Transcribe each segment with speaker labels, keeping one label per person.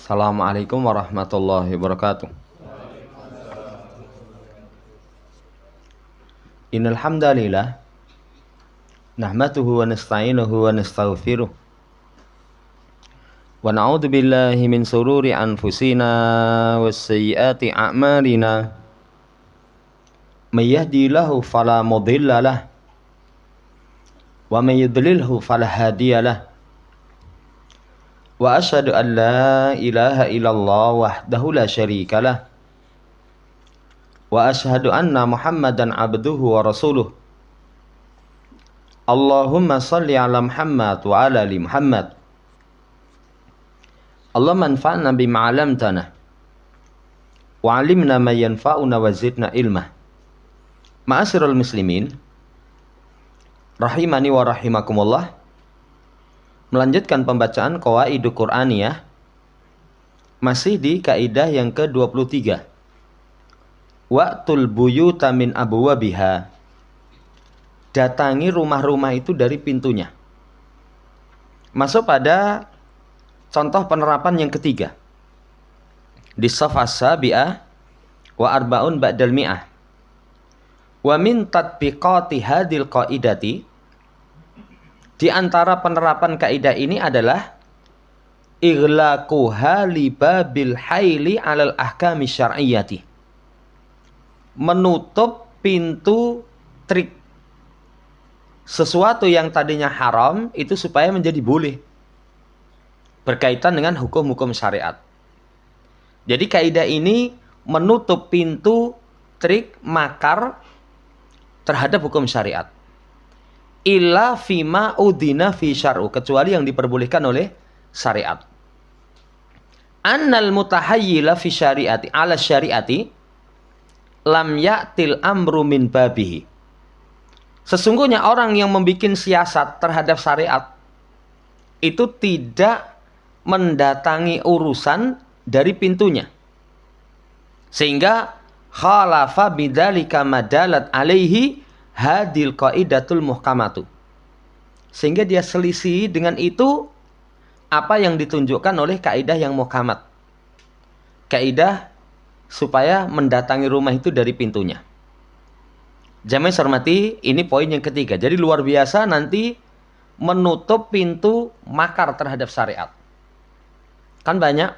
Speaker 1: Assalamualaikum warahmatullahi wabarakatuh. Innal hamdalillah nahmaduhu wa nasta'inuhu wa nastaghfiruh wa na'udzu billahi min sururi anfusina was sayyiati a'malina. May yahdihillahu fala mudhillalah wa may yudlilhu fala hadiyalah. Wa asyhadu an la ilaha illallah wahdahu la syarikalah wa asyhadu anna Muhammadan abduhu wa rasuluh. Allahumma salli ala Muhammad wa ala ali Muhammad. Allahumma anfa'na bima 'allamtana wa 'allimna ma yanfa'una wa zidna ilma. Ma'asyiral muslimin rahimani wa rahimakumullah. Melanjutkan pembacaan Qawaidul Qur'aniyah, masih di kaidah yang ke-23. Wa'tul buyuta min abwabiha. Datangi rumah-rumah itu dari pintunya. Masuk pada contoh penerapan yang ketiga. Di shafah sabi'ah wa arba'un ba'dal mi'ah. Wa min tatbiqati hadil qaidati. Di antara penerapan kaidah ini adalah ighlaquha li babil haili 'alal ahkami syar'iyyati. Menutup pintu trik sesuatu yang tadinya haram itu supaya menjadi boleh berkaitan dengan hukum-hukum syariat. Jadi kaidah ini menutup pintu trik makar terhadap hukum syariat. Illa fima udina fi syar'u, kecuali yang diperbolehkan oleh syariat. Annal mutahayyila fi syariati ala syariati lam ya'til amru min babihi. Sesungguhnya orang yang membuat siasat terhadap syariat itu tidak mendatangi urusan dari pintunya. Sehingga khalafa bidzalika madalat alaihi hadil qaidatul muhkamatu. Sehingga dia selisih dengan itu apa yang ditunjukkan oleh kaidah yang muhkamat. Kaidah supaya mendatangi rumah itu dari pintunya. Jamaah hormati, ini poin yang ketiga. Jadi luar biasa nanti menutup pintu makar terhadap syariat. Kan banyak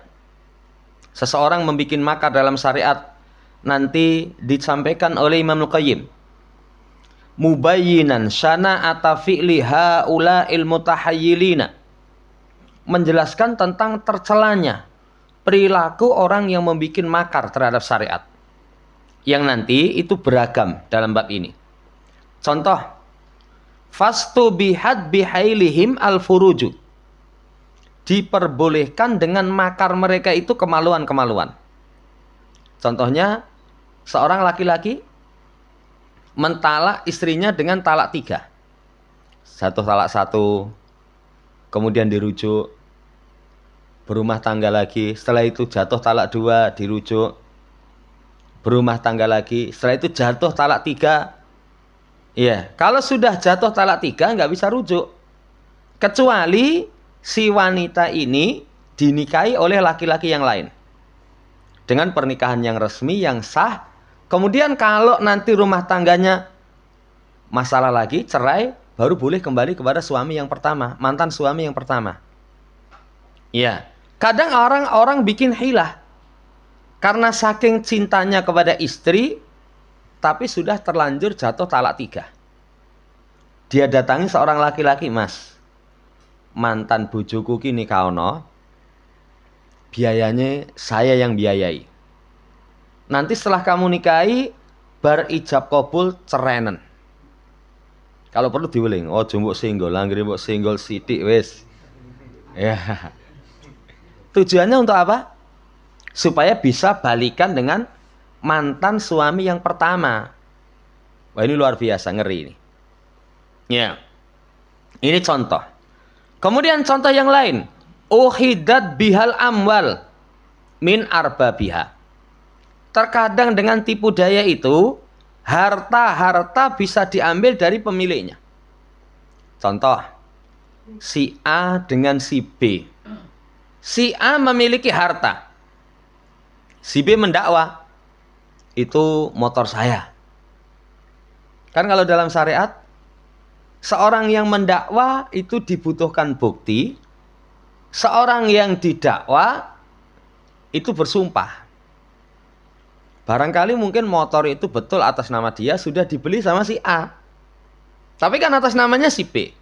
Speaker 1: seseorang membuat makar dalam syariat, nanti disampaikan oleh Imam Al-Qayyim. Mubayyinan syana'ata fi'li haula'il mutahayyilina. Menjelaskan tentang tercelanya perilaku orang yang membuat makar terhadap syariat. Yang nanti itu beragam dalam bab ini. Contoh, fastu bihad bihailihim al-furuju. Diperbolehkan dengan makar mereka itu kemaluan-kemaluan. Contohnya, seorang laki-laki mentalak istrinya dengan talak 3. Satu talak 1, kemudian dirujuk, berumah tangga lagi, setelah itu jatuh talak 2, dirujuk, berumah tangga lagi, setelah itu jatuh talak 3. Iya, kalau sudah jatuh talak 3 nggak bisa rujuk. Kecuali si wanita ini dinikahi oleh laki-laki yang lain. Dengan pernikahan yang resmi, yang sah. Kemudian kalau nanti rumah tangganya masalah lagi, cerai, baru boleh kembali kepada suami yang pertama, mantan suami yang pertama. Ya, kadang orang bikin hilah karena saking cintanya kepada istri, tapi sudah terlanjur jatuh talak 3. Dia datangi seorang laki-laki, "Mas, mantan bojoku kini kaono, biayanya saya yang biayai. Nanti setelah kamu nikahi, bar ijab kabul cerenen. Kalau perlu diweling, oh jombok singgol, langgire mbok singgol sithik wis." Ya. Tujuannya untuk apa? Supaya bisa balikan dengan mantan suami yang pertama. Wah, ini luar biasa, ngeri ini. Ya. Ini contoh. Kemudian contoh yang lain, uhidat bihal amwal min arbabiha. Terkadang dengan tipu daya itu harta-harta bisa diambil dari pemiliknya. Contoh, si A dengan si B Si A memiliki harta, si B mendakwa, itu motor saya. Kan kalau dalam syariat, seorang yang mendakwa itu dibutuhkan bukti, seorang yang didakwa itu bersumpah. Barangkali mungkin motor itu betul atas nama dia, sudah dibeli sama si A, tapi kan atas namanya si B.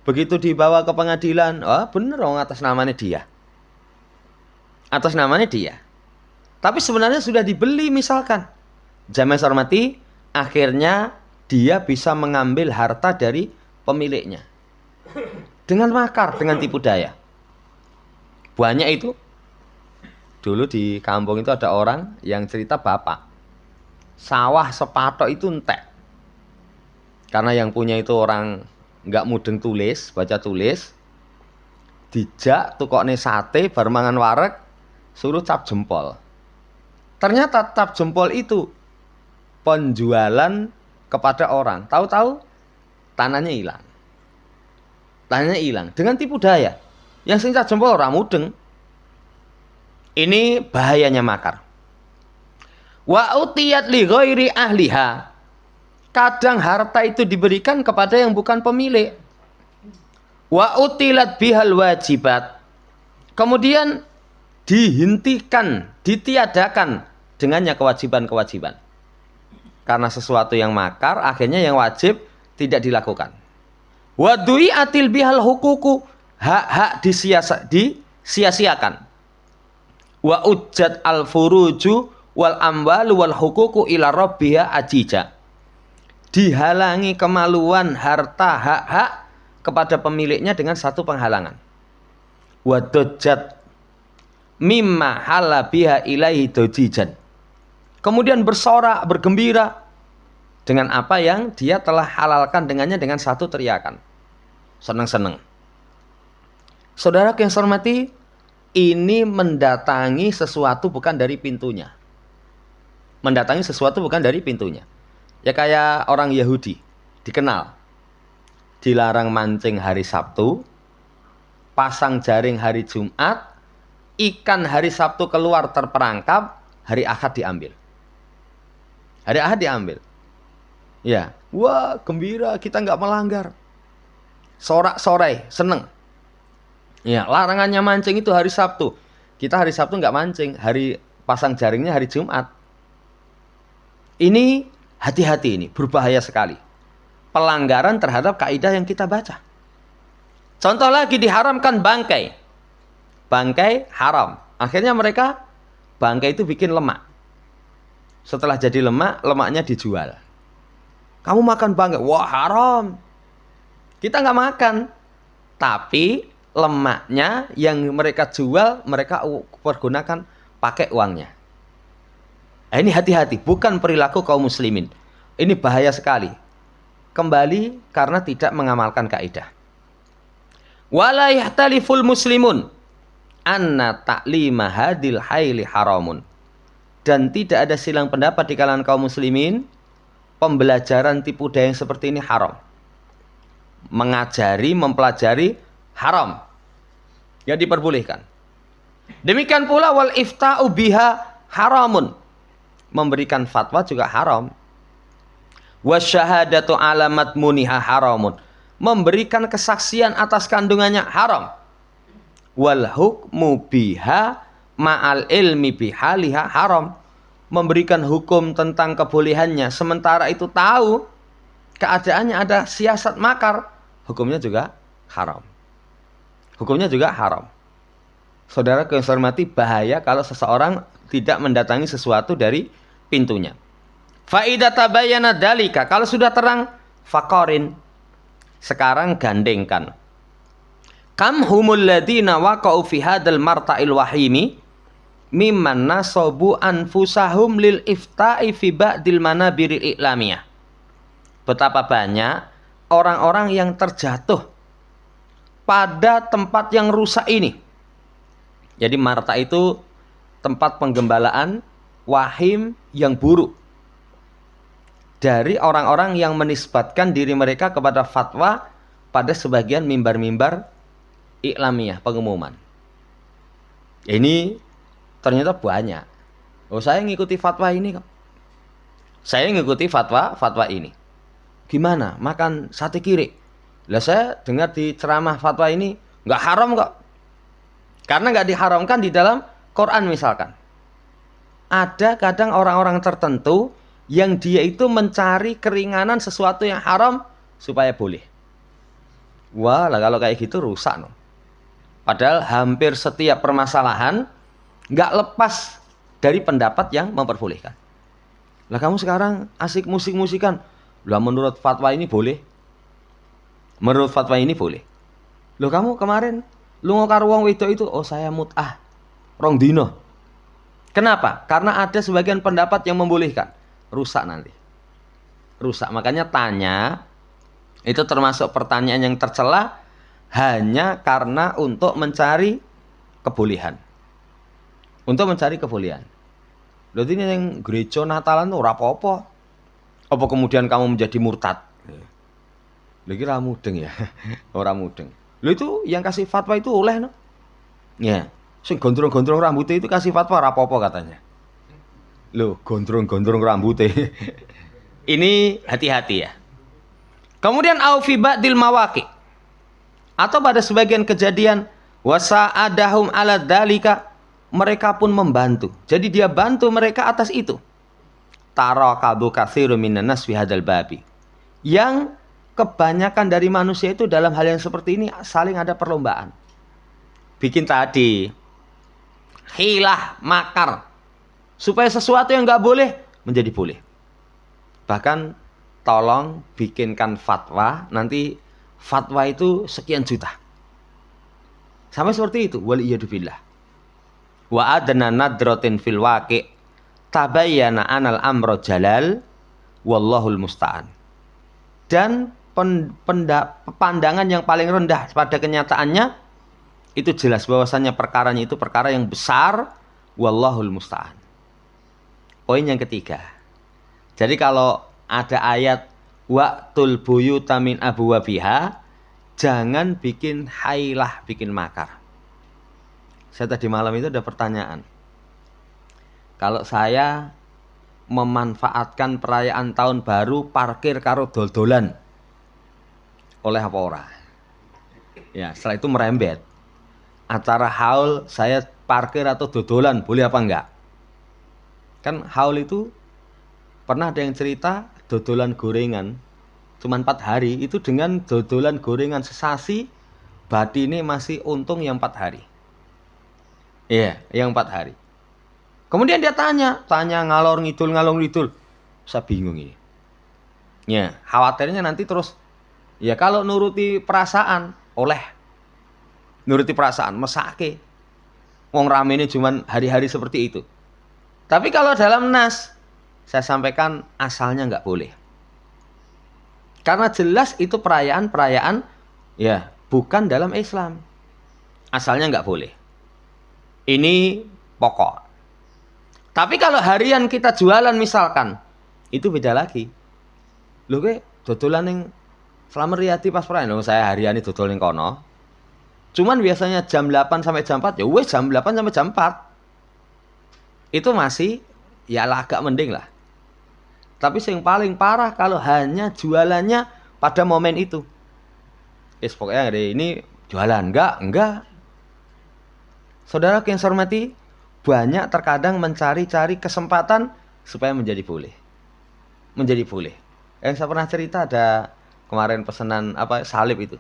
Speaker 1: Begitu dibawa ke pengadilan, oh bener dong atas namanya dia. Atas namanya dia. Tapi sebenarnya sudah dibeli misalkan. Jamaah saya hormati, akhirnya dia bisa mengambil harta dari pemiliknya. Dengan makar, dengan tipu daya. Banyak itu. Dulu di kampung itu ada orang yang cerita bapak. Sawah sepatok itu entek. Karena yang punya itu orang nggak mudeng tulis, baca tulis, dijak tukokne sate bar mangan wareg, suruh cap jempol. Ternyata cap jempol itu penjualan kepada orang, tahu-tahu tanahnya hilang. Tanahnya hilang dengan tipu daya. Yang sing cap jempol ora mudeng. Ini bahayanya makar. Wa utiyat li ghairi ahliha. Kadang harta itu diberikan kepada yang bukan pemilik. Wa utilat bihal wajibat. Kemudian dihentikan, ditiadakan dengannya kewajiban-kewajiban. Karena sesuatu yang makar, akhirnya yang wajib tidak dilakukan. Wa du'iatil bihal hukuku. Hak-hak disia-siakan. Wa ujjat al-furuju wal amwalu wal hukuku ila rabbiha ajija. Dihalangi kemaluan, harta, hak-hak kepada pemiliknya dengan satu penghalangan. Wadojat mimma halabiha ilaihi dojijan. Kemudian bersorak, bergembira dengan apa yang dia telah halalkan dengannya dengan satu teriakan. Senang-senang. Saudara yang saya hormati, ini mendatangi sesuatu bukan dari pintunya. Mendatangi sesuatu bukan dari pintunya. Ya kayak orang Yahudi, dikenal. Dilarang mancing hari Sabtu, pasang jaring hari Jumat, ikan hari Sabtu keluar terperangkap, hari Ahad diambil. Hari Ahad diambil. Ya, wah gembira, kita nggak melanggar. Sorak-sorai, seneng. Ya, larangannya mancing itu hari Sabtu. Kita hari Sabtu nggak mancing, hari pasang jaringnya hari Jumat. Ini hati-hati, ini berbahaya sekali. Pelanggaran terhadap kaidah yang kita baca. Contoh lagi, diharamkan bangkai. Bangkai haram. Akhirnya mereka bangkai itu bikin lemak. Setelah jadi lemak, lemaknya dijual. Kamu makan bangkai, wah haram. Kita nggak makan. Tapi lemaknya yang mereka jual, mereka pergunakan pakai uangnya. Nah, ini hati-hati, bukan perilaku kaum muslimin. Ini bahaya sekali. Kembali karena tidak mengamalkan kaidah. Wala yahtaliful muslimun anna ta'lima hadil haili haramun. Dan tidak ada silang pendapat di kalangan kaum muslimin, pembelajaran tipu daya yang seperti ini haram. Mengajari, mempelajari haram. Ya diperbolehkan. Demikian pula wal ifta'u biha haramun. Memberikan fatwa juga haram. Wasyahadatu alamat muniha haramun. Memberikan kesaksian atas kandungannya haram. Wal hukmu biha ma'al ilmi bihaliha haram. Memberikan hukum tentang kebolehannya sementara itu tahu keadaannya ada siasat makar, hukumnya juga haram. Hukumnya juga haram. Saudara yang saya hormati, bahaya kalau seseorang tidak mendatangi sesuatu dari pintunya. Faidah tabayyana dalika, kalau sudah terang, faqarin. Sekarang gandengkan. Kam humul ladina waqa'u fi hadzal marta'il wahimi mimman nasabu anfusahum lil ifta'i fi ba'dil manabiril i'lamiyah. Betapa banyak orang-orang yang terjatuh pada tempat yang rusak ini. Jadi marta itu tempat penggembalaan wahim yang buruk. Dari orang-orang yang menisbatkan diri mereka kepada fatwa pada sebagian mimbar-mimbar iklamiyah, pengumuman. Ini ternyata banyak. Oh, saya ngikuti fatwa ini kok. Saya ngikuti fatwa ini. Gimana? Makan sate kiri? Lah saya dengar di ceramah fatwa ini nggak haram kok. Karena nggak diharamkan di dalam Quran misalkan. Ada kadang orang-orang tertentu yang dia itu mencari keringanan sesuatu yang haram supaya boleh. Wah, lah kalau kayak gitu rusak no. Padahal hampir setiap permasalahan nggak lepas dari pendapat yang memperbolehkan. Lah kamu sekarang asik musik-musikan. Lah menurut fatwa ini boleh. Menurut fatwa ini boleh. Loh kamu kemarin lunga karo wong wedok itu, oh saya mut'ah rong dino. Kenapa? Karena ada sebagian pendapat yang membolehkan. Rusak nanti. Rusak. Makanya tanya, itu termasuk pertanyaan yang tercela hanya karena untuk mencari kebolehan. Untuk mencari kebolehan. Berarti ini yang gereja Natalan tuh ora apa-apa. Apa kemudian kamu menjadi murtad? Lagi ra mudeng ya. Ora mudeng. Lho itu yang kasih fatwa itu oleh no. Ya, sing gondrong-gondrong rambutnya itu kasih fatwa ora apa-apa katanya. Loh, gondrong-gondrong rambutnya. Ini hati-hati ya. Kemudian aufi ba'dil mawaqi. Atau pada sebagian kejadian wasa'adahum ala dzalika, mereka pun membantu. Jadi dia bantu mereka atas itu. Tarakadu katsirun minan nas fi hadzal babi. Yang kebanyakan dari manusia itu dalam hal yang seperti ini saling ada perlombaan. Bikin tadi hilah, makar, supaya sesuatu yang nggak boleh menjadi boleh. Bahkan tolong bikinkan fatwa, nanti fatwa itu sekian juta. Sampai seperti itu. Waliyadu billah. Wa adna nadratin fil waqi' tabayyana anal amro jalal wallahul musta'an. Dan pandangan yang paling rendah pada kenyataannya itu jelas bahwasannya perkaranya itu perkara yang besar, wallahul musta'an. Poin yang ketiga. Jadi kalau ada ayat waqtul buyuta min abwabiha, jangan bikin hailah, bikin makar. Saya tadi malam itu ada pertanyaan. Kalau saya memanfaatkan perayaan tahun baru parkir karo dol-dolan, oleh apa ora? Ya, setelah itu merembet. Acara haul saya parkir atau dodolan, boleh apa enggak? Kan haul itu pernah ada yang cerita dodolan gorengan cuma 4 hari, itu dengan dodolan gorengan sesasi batine masih untung yang 4 hari. Iya, yang 4 hari. Kemudian dia tanya ngalor ngidul. Saya bingung ini. Ya, khawatirnya nanti terus ya kalau nuruti perasaan oleh nuruti perasaan mesake. Wong ramene cuman hari-hari seperti itu. Tapi kalau dalam nas saya sampaikan asalnya nggak boleh. Karena jelas itu perayaan ya bukan dalam Islam. Asalnya nggak boleh. Ini pokok. Tapi kalau harian kita jualan misalkan, itu beda lagi. Lho ke dodolan yang Selamat Riyadi pas perayaan. Loh, saya harian itu dodol ning kono. Cuman biasanya jam 8 sampai jam 4, ya wes jam 8 sampai jam 4. Itu masih ya agak mending lah. Tapi yang paling parah kalau hanya jualannya pada momen itu. Pokoknya hari ini jualan enggak. Saudara yang saya hormati, banyak terkadang mencari-cari kesempatan supaya menjadi boleh. Menjadi boleh. Yang saya pernah cerita ada kemarin pesanan salib itu.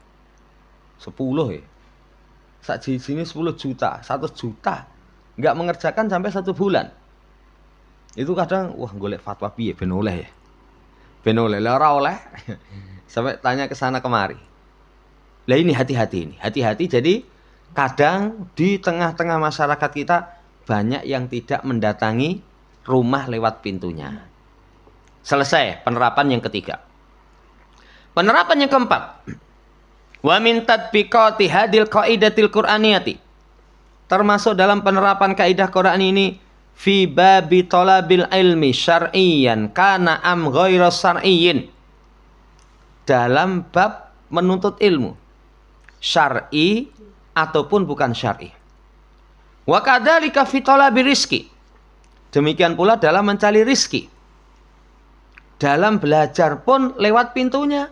Speaker 1: 10 ya. Sak sini 10 juta, 1 juta. Enggak mengerjakan sampai 1 bulan. Itu kadang wah golek fatwa piye ben oleh ya. Ben oleh ora oleh. Sampai tanya ke sana kemari. Lah ini hati-hati ini. Hati-hati jadi kadang di tengah-tengah masyarakat kita banyak yang tidak mendatangi rumah lewat pintunya. Selesai penerapan yang ketiga. Penerapan yang keempat. Wa min tatbiqati hadil qaidatil qur'aniyati. Termasuk dalam penerapan kaidah Quran ini fi babi talabil ilmi syar'iyyan kana am ghairu syar'iyyin. Dalam bab menuntut ilmu syar'i ataupun bukan syar'i. Wa kadzalika fi talabi rizqi. Demikian pula dalam mencari rizki. Dalam belajar pun lewat pintunya.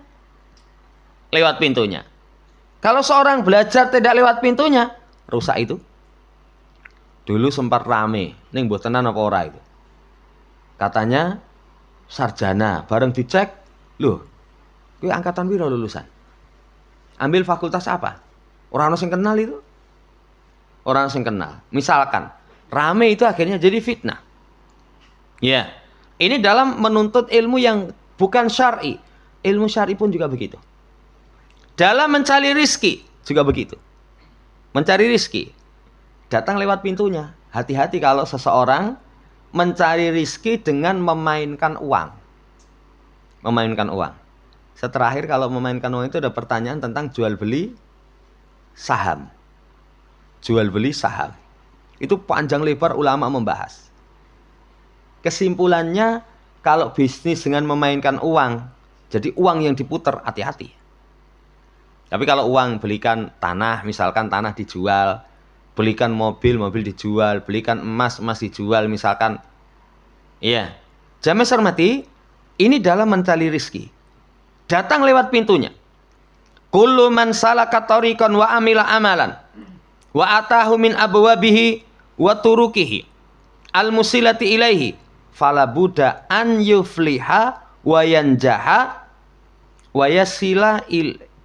Speaker 1: Lewat pintunya. Kalau seorang belajar tidak lewat pintunya, rusak itu. Dulu sempat rame, ning mbotenan apa ora itu. Katanya sarjana, bareng dicek, loh, kuwi angkatan piro lulusan? Ambil fakultas apa? Orang sing kenal itu. Orang sing kenal. Misalkan rame itu akhirnya jadi fitnah. Ya. Ini dalam menuntut ilmu yang bukan syar'i. Ilmu syar'i pun juga begitu. Dalam mencari rizki juga begitu. Mencari rizki datang lewat pintunya. Hati-hati kalau seseorang mencari rizki dengan memainkan uang. Memainkan uang. Terakhir kalau memainkan uang itu ada pertanyaan tentang jual beli saham. Jual beli saham. Itu panjang lebar ulama membahas. Kesimpulannya, kalau bisnis dengan memainkan uang, jadi uang yang diputar, hati-hati. Tapi kalau uang belikan tanah, misalkan tanah dijual, belikan mobil, mobil dijual, belikan emas, emas dijual, misalkan. Iya. Jamaah hormati, ini dalam mencari rizki. Datang lewat pintunya. Kullu man salaka tariqan wa amila amalan wa atahu min abwabihi wa turukihi al-musilati ilaihi fala buddha an yufliha wa yanjaha wa yasila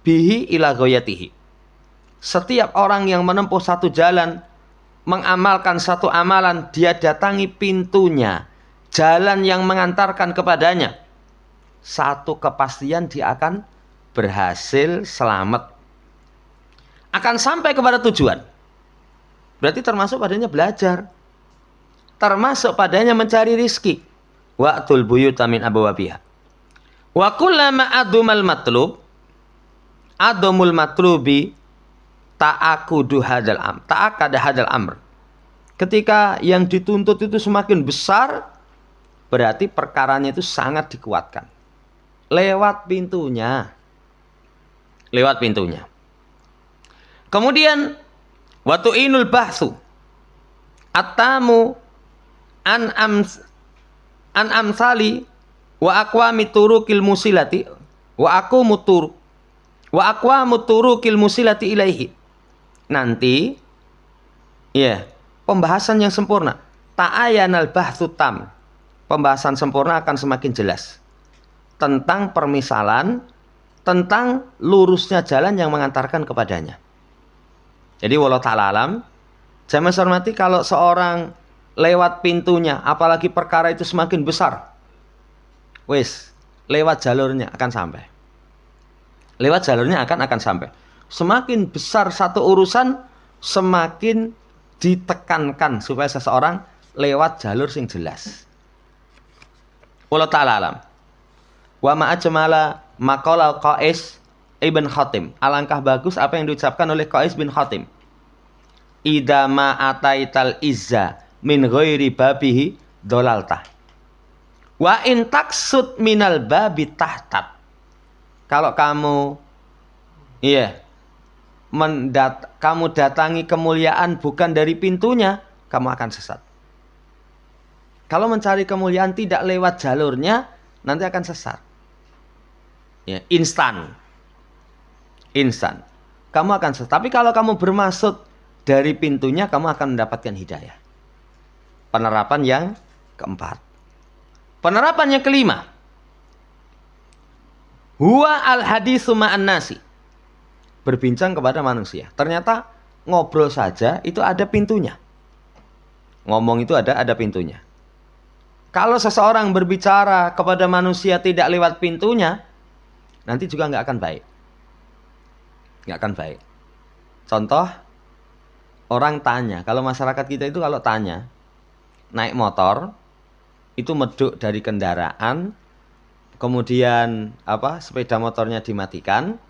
Speaker 1: bihi ila ghayatihi. Setiap orang yang menempuh satu jalan, mengamalkan satu amalan, dia datangi pintunya, jalan yang mengantarkan kepadanya, satu kepastian dia akan berhasil, selamat, akan sampai kepada tujuan. Berarti termasuk padanya belajar, termasuk padanya mencari rizki. Wa'tul buyuta min abwabiha. Wa kullama adumal matlub, adumul matlubi ta'akudu hadal amr, ta'akada hadal amr. Ketika yang dituntut itu semakin besar, berarti perkaranya itu sangat dikuatkan. Lewat pintunya. Lewat pintunya. Kemudian watu inul bahsu atamu an amsali wa aqwami turukil musilati wa aku mutur wa aqwamu turukil musilati ilaihi. Nanti ya, pembahasan yang sempurna, ta'ayanal bahtsu tam. Pembahasan sempurna akan semakin jelas tentang permisalan, tentang lurusnya jalan yang mengantarkan kepadanya. Jadi wallahu ta'ala alam, jamaah hormati, kalau seorang lewat pintunya, apalagi perkara itu semakin besar, wis, lewat jalurnya akan sampai. Lewat jalurnya akan sampai. Semakin besar satu urusan, semakin ditekankan supaya seseorang lewat jalur sing jelas. Wallahu ta'ala alam. Wa ma'ajmala maqala Qais Ibn Khatim. Alangkah bagus apa yang diucapkan oleh Qais bin Khatim. Idza ma ataital izza min ghairi babihi dolaltah. Wa in taksud minal babi tahtat. Kalau kamu kamu datangi kemuliaan bukan dari pintunya, kamu akan sesat. Kalau mencari kemuliaan tidak lewat jalurnya, nanti akan sesat. Ya, instan. Kamu akan sesat. Tapi kalau kamu bermaksud dari pintunya, kamu akan mendapatkan hidayah. Penerapan yang keempat. Penerapan yang kelima. Huwa al-hadisu ma'an nasi. Berbincang kepada manusia. Ternyata ngobrol saja itu ada pintunya. Ngomong itu ada pintunya. Kalau seseorang berbicara kepada manusia tidak lewat pintunya, nanti juga nggak akan baik. Nggak akan baik. Contoh, orang tanya. Kalau masyarakat kita itu kalau tanya, naik motor, itu meduk dari kendaraan, kemudian sepeda motornya dimatikan,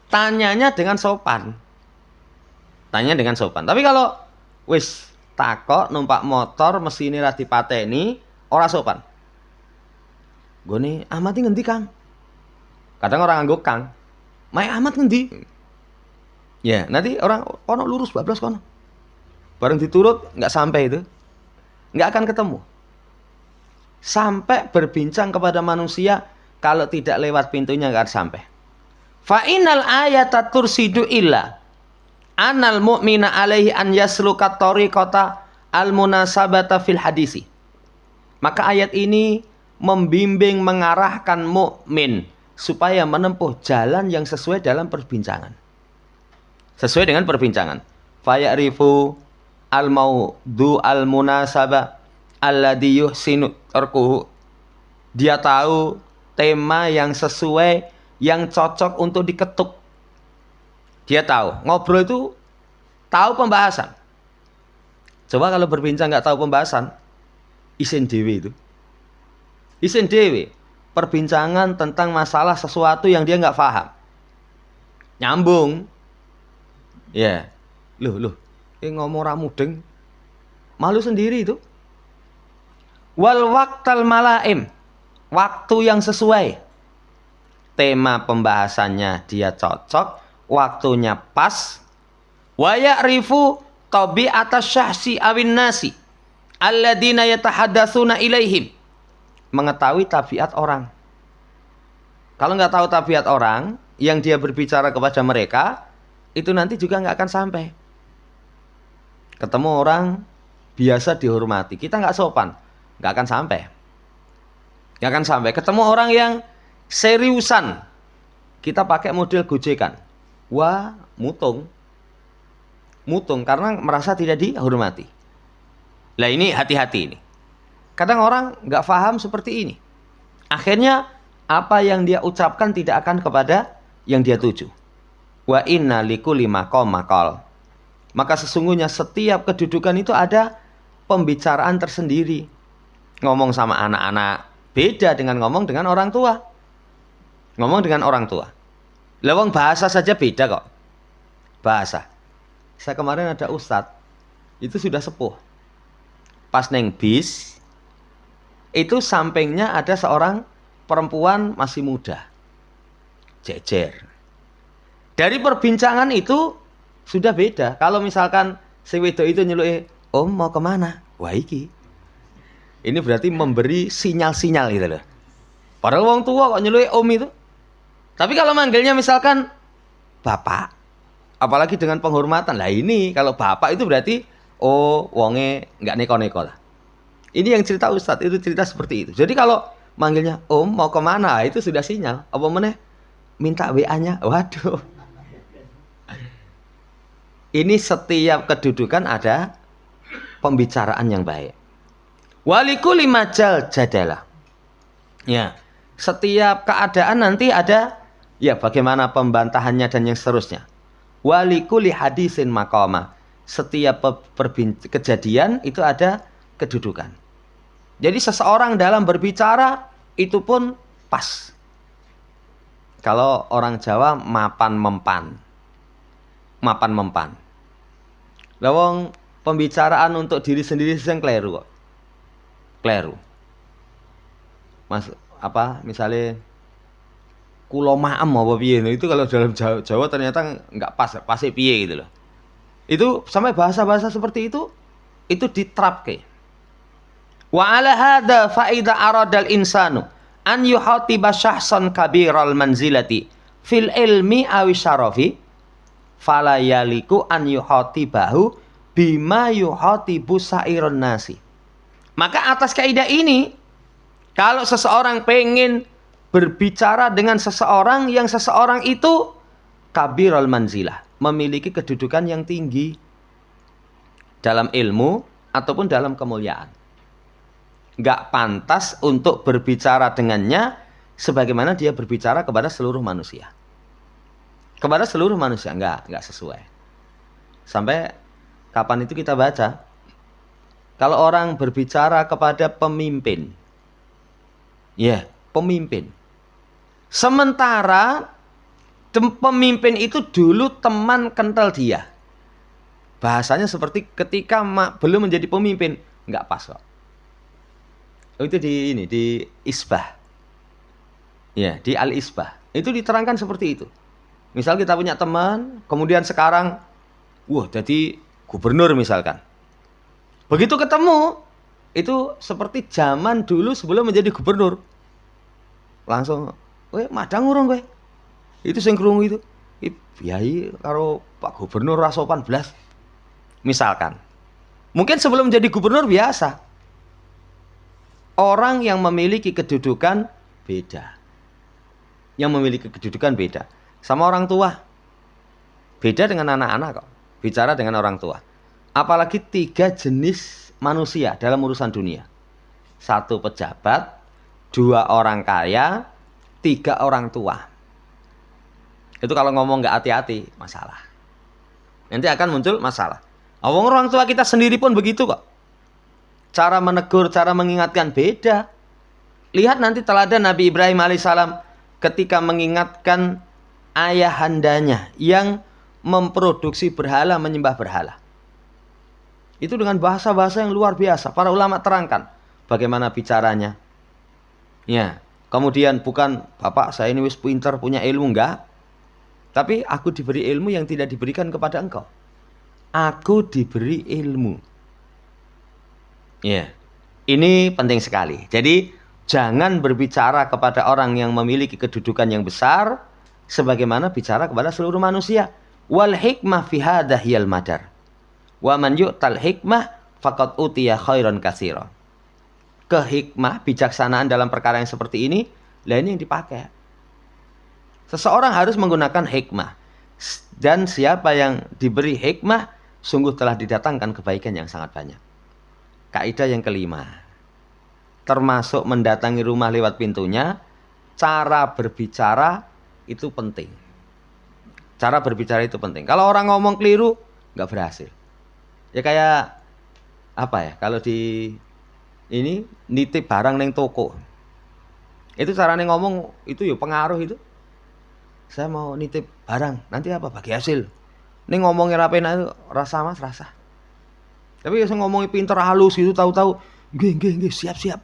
Speaker 1: tanyanya dengan sopan. Tapi kalau wis takok numpak motor mesine ra dipateni, ora sopan. Gone Ahmad ngendi, Kang? Kadang orang nganggo Kang. Mae Ahmad ngendi? Ya, nanti orang lurus bablas kono. Bareng diturut nggak sampai itu, nggak akan ketemu. Sampai berbincang kepada manusia, kalau tidak lewat pintunya nggak sampai. Fa innal ayata tursidu illa anal mu'mina alaihi an yasluka tariqata al munasabata fil hadisi. Maka ayat ini membimbing, mengarahkan mukmin supaya menempuh jalan yang sesuai dalam perbincangan. Sesuai dengan perbincangan. Fayarifu al-maudu al-munasabah alladhi yuhsinu tarkuhu. Dia tahu tema yang sesuai, yang cocok untuk diketuk. Dia tahu. Ngobrol itu tahu pembahasan. Coba kalau berbincang nggak tahu pembahasan, isin dewe itu. Isin dewe, perbincangan tentang masalah sesuatu yang dia nggak paham. Nyambung. Ya. Loh. Ngomong ramudeng. Malu sendiri itu. Wal waqtal malaim. Waktu yang sesuai. Tema pembahasannya dia cocok, waktunya pas. Wa ya'rifu tabi'ata syahsi awin nasi alladzina yatahaddatsuna ilaihim. Mengetahui tabiat orang. Kalau nggak tahu tabiat orang yang dia berbicara kepada mereka, itu nanti juga nggak akan sampai. Ketemu orang biasa dihormati, kita nggak sopan, nggak akan sampai. Nggak akan sampai. Ketemu orang yang seriusan, kita pakai model gojekan. Wah, mutung karena merasa tidak dihormati. Lah ini hati-hati ini. Kadang orang nggak paham seperti ini. Akhirnya apa yang dia ucapkan tidak akan kepada yang dia tuju. Wa inna likulli maqam maqal. Maka sesungguhnya setiap kedudukan itu ada pembicaraan tersendiri. Ngomong sama anak-anak beda dengan ngomong dengan orang tua. Ngomong dengan orang tua. Lewang bahasa saja beda kok. Bahasa. Saya kemarin ada ustadz, itu sudah sepuh. Pas neng bis, itu sampingnya ada seorang perempuan masih muda. Jejer. Dari perbincangan itu sudah beda. Kalau misalkan si wedok itu nyeluk, "Om mau kemana?" Wah iki. Ini berarti memberi sinyal-sinyal gitu loh. Padahal wong tua kok nyeluk om itu. Tapi kalau manggilnya misalkan bapak, apalagi dengan penghormatan. Lah ini kalau bapak itu berarti wonge nggak neko-neko lah. Ini yang cerita Ustadz, itu cerita seperti itu. Jadi kalau manggilnya om mau kemana, itu sudah sinyal. Apa meneh? Minta WA-nya. Waduh. Ini setiap kedudukan ada pembicaraan yang baik. Walikuli majal jadalah. Ya, setiap keadaan nanti ada ya bagaimana pembantahannya dan yang seterusnya. Walikuli hadisin maqama. Setiap kejadian itu ada kedudukan. Jadi seseorang dalam berbicara itu pun pas. Kalau orang Jawa mapan mempan. Mapan mempan. Lawang pembicaraan untuk diri sendiri sing kleru kok. Kleru. Mas misalnya kulo maem apa piye, itu kalau dalam Jawa ternyata nggak pas piye gitu loh. Itu sampai bahasa-bahasa seperti itu diterapke. Wa ala hadza fa idza aradal insanu an yuhatiba syahsan kabiral manzilati fil ilmi awi syarafi fala yaliku an yuhatibahu bima yuhatibu sairun nasi. Maka atas kaidah ini, kalau seseorang pengen berbicara dengan seseorang yang seseorang itu kabirul manzilah, memiliki kedudukan yang tinggi dalam ilmu ataupun dalam kemuliaan, nggak pantas untuk berbicara dengannya sebagaimana dia berbicara kepada seluruh manusia. Kepada seluruh manusia nggak sesuai. Sampai kapan itu kita baca? Kalau orang berbicara kepada pemimpin, ya pemimpin. Sementara pemimpin itu dulu teman kental dia. Bahasanya seperti ketika belum menjadi pemimpin, nggak pas kok. Itu di Isbah. Ya, di Al-Isbah. Itu diterangkan seperti itu. Misal kita punya teman, kemudian sekarang, wah jadi gubernur misalkan. Begitu ketemu, itu seperti zaman dulu sebelum menjadi gubernur. Langsung, "Weh, madang urung kowe?" Itu sing krungu itu. Biayi karo Pak Gubernur ra sopan blas. Misalkan. Mungkin sebelum jadi gubernur biasa. Orang yang memiliki kedudukan beda. Yang memiliki kedudukan beda. Sama orang tua. Beda dengan anak-anak kok. Bicara dengan orang tua. Apalagi 3 jenis manusia dalam urusan dunia. 1 pejabat, 2 orang kaya, 3 orang tua. Itu kalau ngomong nggak hati-hati, masalah. Nanti akan muncul masalah. Orang tua kita sendiri pun begitu kok. Cara menegur, cara mengingatkan beda. Lihat nanti teladan Nabi Ibrahim alaihissalam ketika mengingatkan ayahandanya yang memproduksi berhala, menyembah berhala. Itu dengan bahasa-bahasa yang luar biasa. Para ulama terangkan bagaimana bicaranya. Ya, kemudian bukan, "Bapak saya ini wis pinter, punya ilmu." Enggak. Tapi aku diberi ilmu yang tidak diberikan kepada engkau. Aku diberi ilmu. Ya, ini penting sekali. Jadi jangan berbicara kepada orang yang memiliki kedudukan yang besar sebagaimana bicara kepada seluruh manusia. Wal hikmah fi hadha hiyal madar. Wa man yu'tal hikmah faqad utiya khairan katsira. Kehikmah, bijaksanaan dalam perkara yang seperti ini, lah ini yang dipakai. Seseorang harus menggunakan hikmah. Dan siapa yang diberi hikmah, sungguh telah didatangkan kebaikan yang sangat banyak. Kaidah yang kelima. Termasuk mendatangi rumah lewat pintunya, cara berbicara itu penting. Cara berbicara itu penting. Kalau orang ngomong keliru, nggak berhasil. Ya kayak apa ya? Kalau di ini nitip barang neng toko. Itu caranya ngomong itu ya pengaruh itu. Saya mau nitip barang, nanti apa? Bagi hasil. Ini ngomongnya rapena itu rasa mas rasa. Tapi saya ngomongnya pinter halus itu tahu-tahu, nggih, siap.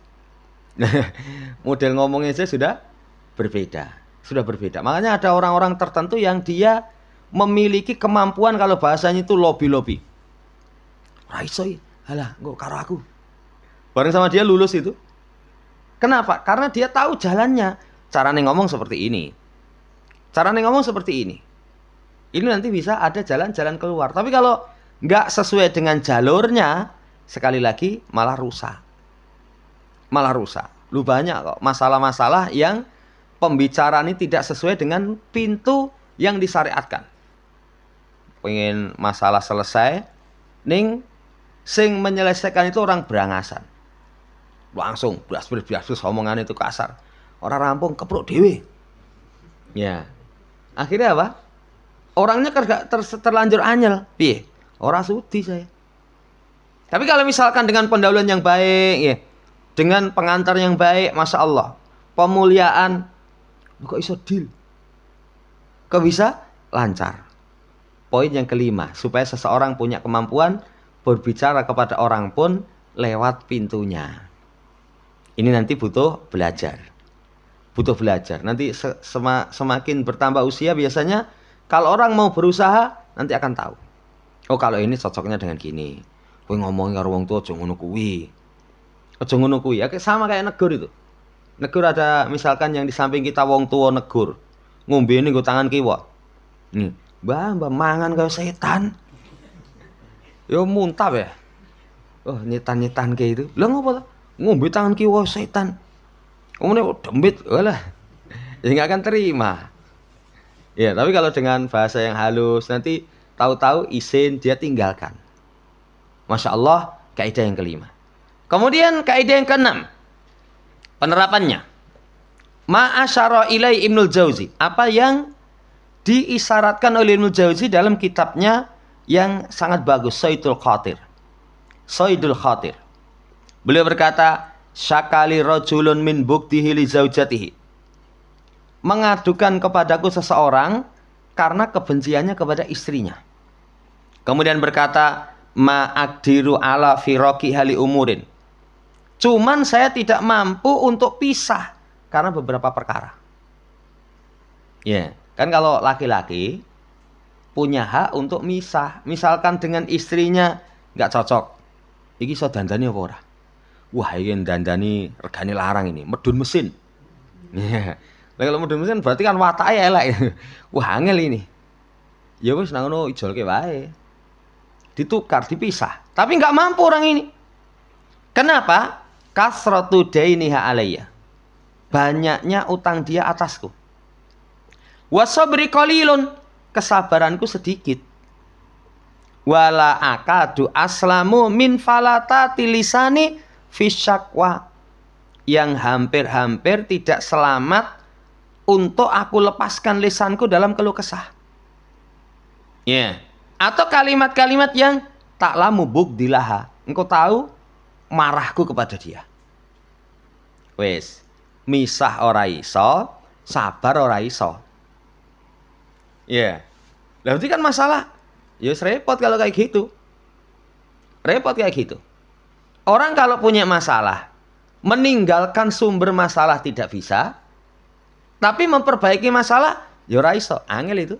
Speaker 1: Model ngomongnya saja sudah berbeda. Makanya ada orang-orang tertentu yang dia memiliki kemampuan kalau bahasanya itu lobby. Raisoi, halah, engko karo aku. Bareng sama dia lulus itu. Kenapa? Karena dia tahu jalannya. Caranya ngomong seperti ini. Ini nanti bisa ada jalan-jalan keluar. Tapi kalau nggak sesuai dengan jalurnya, sekali lagi malah rusak. Lu banyak kok masalah-masalah yang pembicaraan ini tidak sesuai dengan pintu yang disyariatkan. Pengen masalah selesai, ning sing menyelesaikan itu orang berangasan. Langsung bias omongan itu kasar. Orang rampung kepruk dewe. Ya. Akhirnya apa? Orangnya terlanjur anyel. Piye? Ora sudi saya. Tapi kalau misalkan dengan pendahuluan yang baik, ya, dengan pengantar yang baik, masya Allah, pemuliaan, kok iso deal? Kok bisa? Lancar. Poin yang kelima, supaya seseorang punya kemampuan berbicara kepada orang pun lewat pintunya. Ini nanti butuh belajar. Nanti semakin bertambah usia biasanya kalau orang mau berusaha nanti akan tahu. Oh, kalau ini cocoknya dengan gini. Kowe ngomongin karo wong tua aja ngono kuwi. Ya sama kayak negur itu. Negur ada misalkan yang di samping kita wong tua negur. Ngombe ini nggo tangan kiwa. Nih, Mbah mangan kaya setan. Yo muntap ya. Oh, nyetan kayak itu. Lah ngopo to? Ngombe tangan kiwa setan. Omone dembit, walah. Ya enggak akan terima. Ya, tapi kalau dengan bahasa yang halus nanti tahu-tahu izin dia tinggalkan. Masya Allah, kaidah yang kelima. Kemudian kaidah yang keenam. Penerapannya. Ma'asyara ilai Ibnul Jauzi. Apa yang diisyaratkan oleh Ibnul Jauzi dalam kitabnya yang sangat bagus, Saidul Khatir. Beliau berkata, syakali rajulun min buktihi li zaujatihi. Mengadukan kepadaku seseorang karena kebenciannya kepada istrinya. Kemudian berkata, ma'akdiru ala firaqi hali umurin. Cuman saya tidak mampu untuk pisah karena beberapa perkara. Ya, kan kalau laki-laki punya hak untuk misah. Misalkan dengan istrinya nggak cocok. Iki iso dandani apa ora? Wah, iki dandani regane larang ini, medun mesin. Iya. Lah kalau medun mesin berarti kan watake elek. Wah, angel ini. Ya wis nang ngono ijolke wae. Ditukar, dipisah. Tapi nggak mampu orang ini. Kenapa? Kasratu dainiha alayya. Banyaknya utang dia atasku. Wasabri qalilun. Kesabaranku sedikit. Wala akadu aslamu min falatati lisani fisyakwa. Yang hampir-hampir tidak selamat untuk aku lepaskan lisanku dalam keluh kesah. Ya. Atau kalimat-kalimat yang taklamu bugdilaha. Engkau tahu marahku kepada dia. Wes, misah ora iso, sabar ora iso. Ya. Lah berarti kan masalah. Ya repot kalau kayak gitu. Repot kayak gitu. Orang kalau punya masalah, meninggalkan sumber masalah tidak bisa, tapi memperbaiki masalah, ya ora iso, angel itu.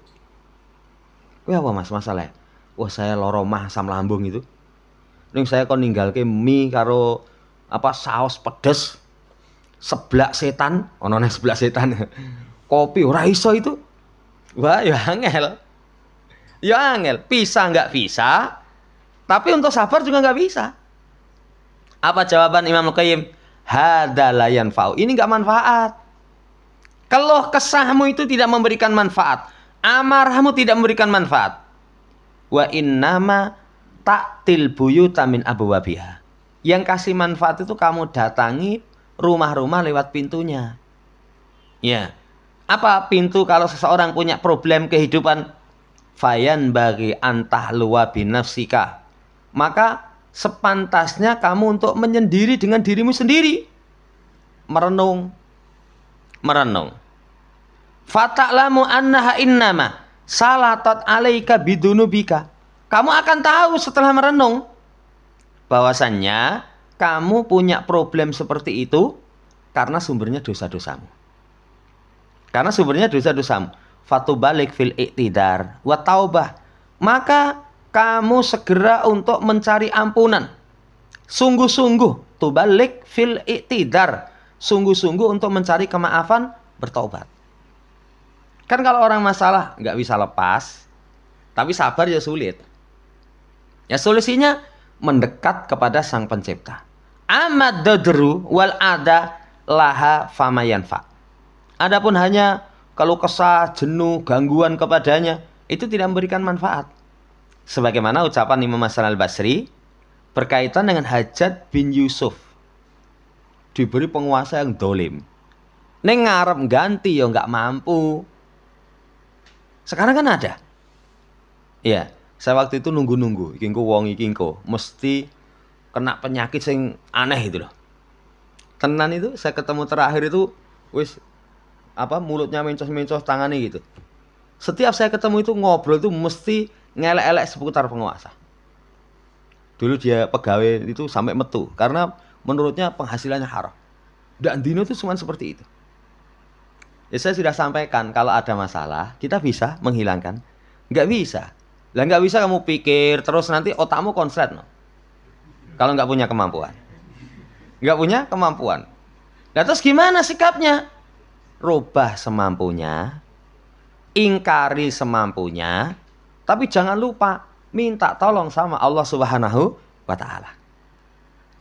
Speaker 1: Kuwi apa Mas masalahnya? Wah, saya loro mah asam lambung itu. Ning saya kon ninggalke mie karo saus pedes. Seblak setan, ono nang seblak setan. Kopi ora iso itu. Wah, ya angel. Ya angel, bisa nggak bisa, tapi untuk sabar juga nggak bisa. Apa jawaban Imam Al-Qayyim? Hadza la yanfa'u. Ini nggak manfaat. Keluh kesahmu itu tidak memberikan manfaat. Amarahmu tidak memberikan manfaat. Wa innama ta'til buyuta min abwabiha. Yang kasih manfaat itu kamu datangi rumah-rumah lewat pintunya. Ya. Apa pintu kalau seseorang punya problem kehidupan? Fayan bagi antah luwa binafsika. Maka sepantasnya kamu untuk menyendiri dengan dirimu sendiri. Merenung. Fata'lamu annaha innama salatat alaika bidunubika. Kamu akan tahu setelah merenung bahwasannya kamu punya problem seperti itu karena sumbernya dosa-dosamu. Fatubalik fil iktidar wa taubah. Maka kamu segera untuk mencari ampunan. Sungguh-sungguh tubalik fil iktidar. Sungguh-sungguh untuk mencari kemaafan, bertaubat. Kan kalau orang masalah nggak bisa lepas, tapi sabar ya sulit. Ya solusinya mendekat kepada Sang Pencipta. Amad dadru wal ada laha famayanfa. Adapun hanya kalau kesah, jenuh, gangguan kepadanya, itu tidak memberikan manfaat. Sebagaimana ucapan Imam Hasan Al-Basri berkaitan dengan Hajjaj bin Yusuf. Diberi penguasa yang dolim. Neng ngarep ganti ya nggak mampu. Sekarang kan ada. Ya, saya waktu itu nunggu-nunggu. Iki engko wong iki engko mesti kena penyakit sing aneh itu loh. Tenan itu saya ketemu terakhir itu wis mulutnya mencos-mencos tangannya gitu. Setiap saya ketemu itu ngobrol itu mesti ngelek-elek seputar penguasa. Dulu dia pegawai itu sampai metu karena menurutnya penghasilannya haram. Dan dino itu cuma seperti itu. Ya saya sudah sampaikan kalau ada masalah kita bisa menghilangkan. Nggak bisa. Lah nggak bisa kamu pikir terus nanti otakmu konslet no. Kalau nggak punya kemampuan. Nggak punya kemampuan. Nah terus gimana sikapnya? Rubah semampunya, ingkari semampunya, tapi jangan lupa minta tolong sama Allah Subhanahu wa Ta'ala.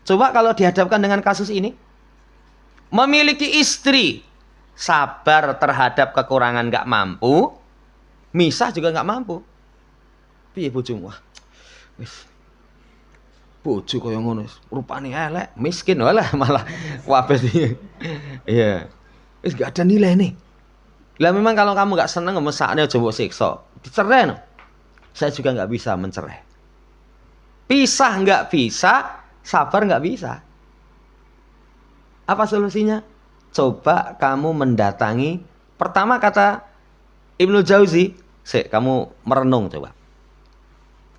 Speaker 1: Coba kalau dihadapkan dengan kasus ini, memiliki istri, sabar terhadap kekurangan nggak mampu, misah juga nggak mampu. Piye bojomu? Wah, wis bojo kaya ngono, rupane elek, miskin walah malah wabes. Iya. Wis gak ada nilai nih. Lah memang kalau kamu gak seneng mesakne aja mbok siksa. Dicerai no. Saya juga gak bisa mencerai. Pisah gak bisa, sabar gak bisa. Apa solusinya? Coba kamu mendatangi. Pertama kata Ibnu Jauzi, kamu merenung coba.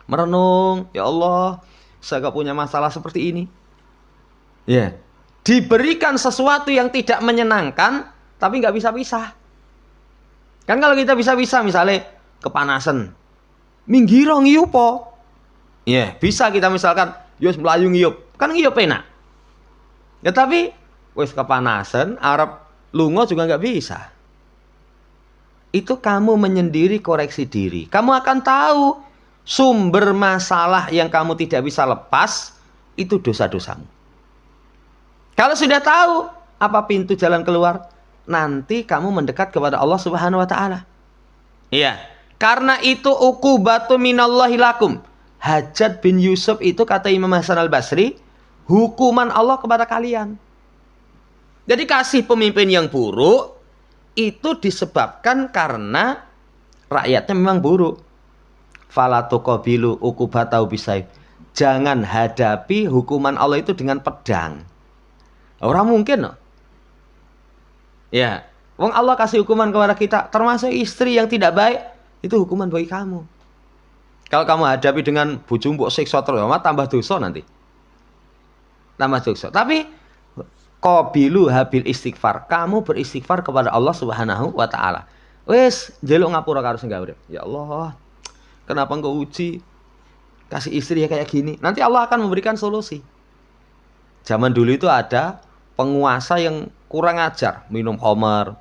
Speaker 1: Merenung, ya Allah, saya gak punya masalah seperti ini. Ya. Diberikan sesuatu yang tidak menyenangkan, tapi nggak bisa pisah. Kan kalau kita bisa-bisa, misalnya kepanasan, minggiro ngiyupo. Ya, bisa kita misalkan Yus melayu ngiyup. Kan ngiyup enak. Ya tapi wis kepanasan, arep lunga juga nggak bisa. Itu kamu menyendiri koreksi diri. Kamu akan tahu sumber masalah yang kamu tidak bisa lepas itu dosa-dosamu. Kalau sudah tahu apa pintu jalan keluar, nanti kamu mendekat kepada Allah Subhanahu wa taala. Iya. Karena itu uqubatu minallahi lakum. Hajjaj bin Yusuf itu kata Imam Hasan Al-Basri, hukuman Allah kepada kalian. Jadi kasih pemimpin yang buruk itu disebabkan karena rakyatnya memang buruk. Fala tuqabilu uqubatau bisayf. Jangan hadapi hukuman Allah itu dengan pedang. Orang mungkin loh. Ya, wong Allah kasih hukuman kepada kita, termasuk istri yang tidak baik, itu hukuman bagi kamu. Kalau kamu hadapi dengan bojomu mbok siksa terus, tambah dosa nanti. Tambah dosa. Tapi qabilu habil istighfar. Kamu beristighfar kepada Allah Subhanahu wa taala. Wis, njaluk ngapura karo sing gawe urip. Ya Allah, kenapa engkau uji kasih istri ya kayak gini? Nanti Allah akan memberikan solusi. Zaman dulu itu ada penguasa yang kurang ajar, minum khamar.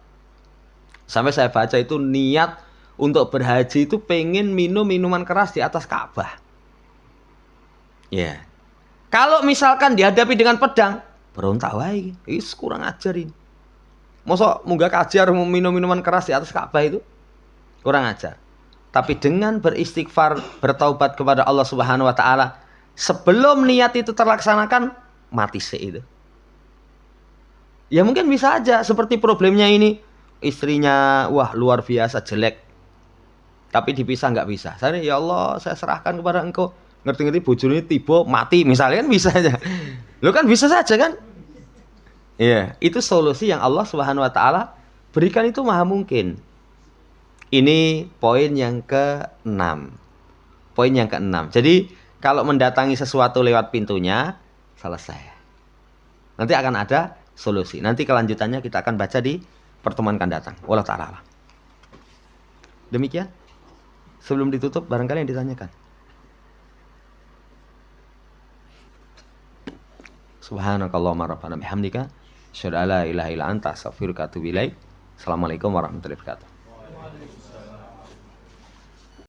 Speaker 1: Sampai saya baca itu niat untuk berhaji itu pengen minum minuman keras di atas Ka'bah. Ya. Kalau misalkan dihadapi dengan pedang, berontak wae, is kurang ajar ini. Masa munggah kajar minum minuman keras di atas Ka'bah itu? Kurang ajar. Tapi dengan beristighfar, bertaubat kepada Allah Subhanahu wa taala, sebelum niat itu terlaksanakan, mati itu. Ya mungkin bisa aja seperti problemnya ini, istrinya wah luar biasa jelek. Tapi dipisah nggak bisa. Saya ya Allah, saya serahkan kepada engkau. Ngerti-ngerti bojone tiba mati misalnya, kan bisa aja. Lo kan bisa saja kan? Iya, itu solusi yang Allah Subhanahu wa taala berikan, itu maha mungkin. Ini poin yang ke-6. Poin yang ke-6. Jadi kalau mendatangi sesuatu lewat pintunya, selesai. Nanti akan ada solusi. Nanti kelanjutannya kita akan baca di pertemuan akan datang. Wallahu ta'ala. Demikian. Sebelum ditutup, barangkali yang ditanyakan. Subhanakallahumma rabbana bihamdika asyhadu an la ilaha illa anta astaghfiruka wa atubu ilaik. Assalamualaikum warahmatullahi wabarakatuh.